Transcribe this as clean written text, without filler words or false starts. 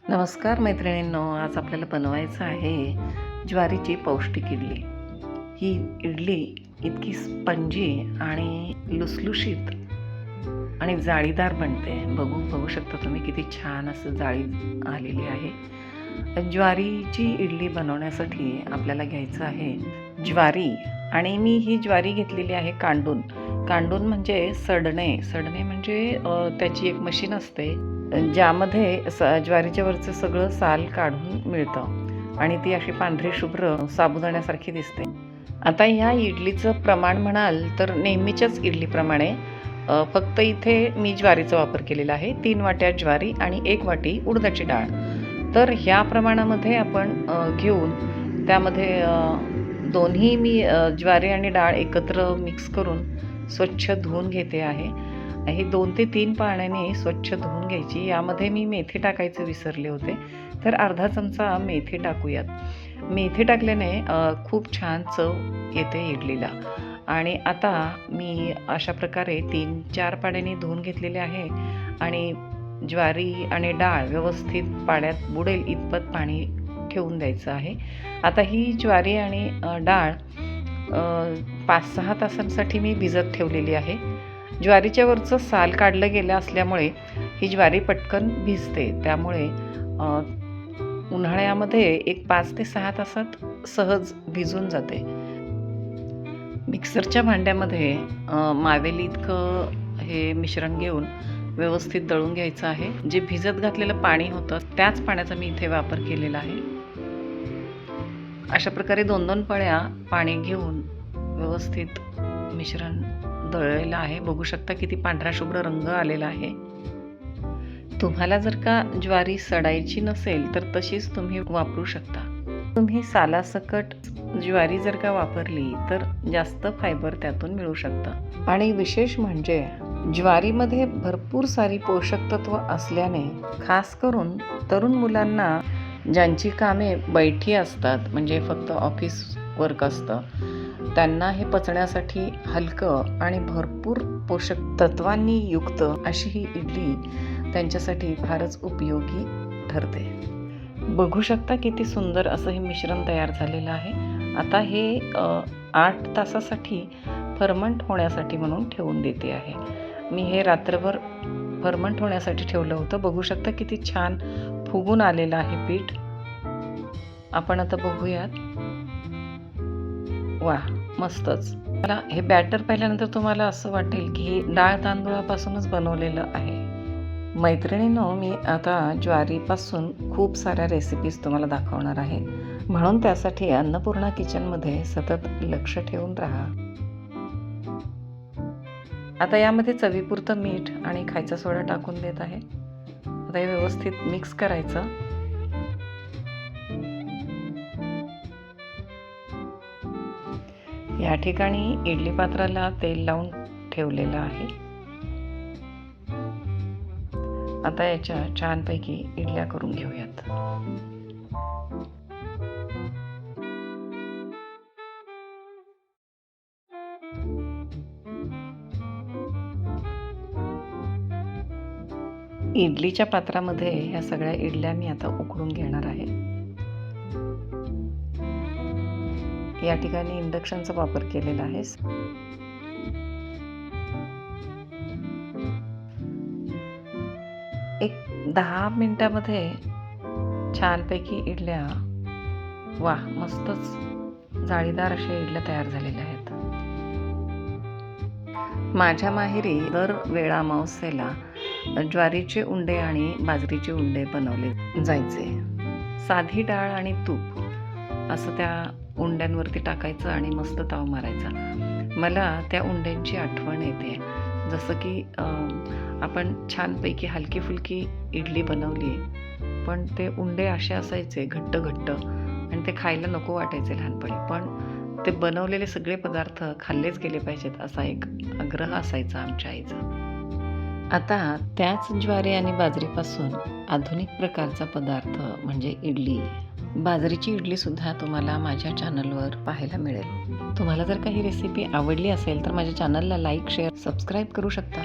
नमस्कार मैत्रिणींनो, आज आपल्याला बनवायचं आहे ज्वारीची पौष्टिक इडली। ही इडली इतकी स्पंजी आणि लुसलुशीत आणि जाळीदार बनते। बघू शकता तुम्ही किती छान असं जाळी आलेली आहे। ज्वारीची इडली बनवण्यासाठी आपल्याला घ्यायचं आहे ज्वारी, आणि मी ही ज्वारी घेतलेली आहे कांडून म्हणजे सडणे म्हणजे त्याची एक मशीन असते ज्यामध्ये ज्वारीच्या वरचं सगळं साल काढून मिळतं आणि ती अशी पांढरी शुभ्र साबुदाण्यासारखी दिसते। आता ह्या इडलीचं प्रमाण म्हणाल तर नेहमीच्याच इडलीप्रमाणे, फक्त इथे मी ज्वारीचा वापर केलेला आहे। 3 वाट्या ज्वारी आणि 1 वाटी उडदाची डाळ। तर ह्या प्रमाणामध्ये आपण घेऊन त्यामध्ये दोन्ही मी ज्वारी आणि डाळ एकत्र मिक्स करून स्वच्छ धुवून घेते आहे। हे 2 ते 3 पाण्याने स्वच्छ धुवून घ्यायची। यामध्ये मी मेथी टाकायचे विसरले होते, तर अर्धा चमचा मेथी टाकूयात। मेथी टाकल्याने खूप छान चव येते इडलीला। आणि आता मी अशा प्रकारे 3-4 पाण्याने धुवून घेतलेले आहे आणि ज्वारी आणि डाळ व्यवस्थित पाण्यात बुडेल इतपत पाणी ठेवून द्यायचं आहे। आता ही ज्वारी आणि डाळ 5-6 तासांसाठी मी भिजत ठेवलेली आहे। ज्वारीच्या वरचं साल काढलं गेलं असल्यामुळे ही ज्वारी पटकन भिजते, त्यामुळे उन्हाळ्यामध्ये एक 5 ते 6 तासात सहज भिजून जाते। मिक्सरच्या भांड्यामध्ये मावेल इतकं हे मिश्रण घेऊन व्यवस्थित दळून घ्यायचं आहे। जे भिजत घातलेलं पाणी होतं त्याच पाण्याचा मी इथे वापर केलेला आहे। अशा प्रकारे 2-2 पळ्या पाणी घेऊन व्यवस्थित मिश्रण दळलेलं आहे। बघू शकता किती पांढरा शुभ्र रंग आलेला आहे। तुम्हाला जर का ज्वारी सडायची नसेल तर तशीच तुम्ही वापरू शकता। तुम्ही सालासकट ज्वारी जर का वापरली तर जास्त फायबर त्यातून मिळू शकतं। आणि विशेष म्हणजे ज्वारीमध्ये भरपूर सारी पोषक तत्व असल्याने खास करून तरुण मुलांना, ज्यांची कामे बैठी असतात म्हणजे फक्त ऑफिस वर्क असतं, त्यांना हे पचण्यासाठी हलकं आणि भरपूर पोषक तत्वांनी युक्त अशी ही इडली त्यांच्यासाठी फारच उपयोगी ठरते। बघू शकता किती सुंदर असं हे मिश्रण तयार झालेलं आहे। आता हे 8 तासासाठी फर्मंट होण्यासाठी म्हणून ठेवून देते आहे। मी हे रात्रभर फर्मंट होण्यासाठी ठेवलं होतं। बघू शकता किती छान फुगून आलेलं आहे पीठ। आपण आता बघूयात। वाह, मस्तच। मला हे बॅटर पाहिल्यानंतर तुम्हाला असं वाटेल की हे डाळ तांदूळापासूनच बनवलेलं आहे। मैत्रिणींनो, मी आता ज्वारीपासून खूप साऱ्या रेसिपीज तुम्हाला दाखवणार आहे, म्हणून त्यासाठी अन्नपूर्णा किचनमध्ये सतत लक्ष ठेवून राहा। आता यामध्ये चवीपुरतं मीठ आणि खायचा सोडा टाकून देत आहे। आता हे व्यवस्थित मिक्स करायचं। या ठिकाणी इडली पात्राला तेल लावून ठेवलेलं आहे। आता याच्या छानपैकी इडल्या करून घेऊयात। इडलीच्या पात्रामध्ये ह्या सगळ्या इडल्या मी आता उकडून घेणार आहे। या ठिकाणी इंडक्शनचा वापर केलेला आहे। एक 10 मिनिटामध्ये छानपैकी इडल्या, वाह, मस्तच जाळीदार अशा इडल्या तयार झालेल्या आहेत। माझ्या माहेरी दर वेळा अमावस्येला ज्वारीचे उंडे आणि बाजरीचे उंडे बनवले जायचे। साधी डाळ आणि तूप असं त्या उंड्यांवरती टाकायचं आणि मस्त ताव मारायचा। मला त्या उंड्यांची आठवण येते, जसं की आपण छानपैकी हलकी फुलकी इडली बनवली, पण ते उंडे असे असायचे घट्ट आणि ते खायला नको वाटायचे लहानपणी, पण ते बनवलेले सगळे पदार्थ खाल्लेच गेले पाहिजेत असा एक आग्रह असायचा आमच्या आईचा। आता त्याच ज्वारी आणि बाजरीपासून आधुनिक प्रकारचा पदार्थ म्हणजे इडली, बाजरीची इडलीसुद्धा तुम्हाला माझ्या चॅनलवर पाहायला मिळेल। तुम्हाला जर काही रेसिपी आवडली असेल तर माझ्या चॅनलला लाईक, शेअर, सबस्क्राईब करू शकता।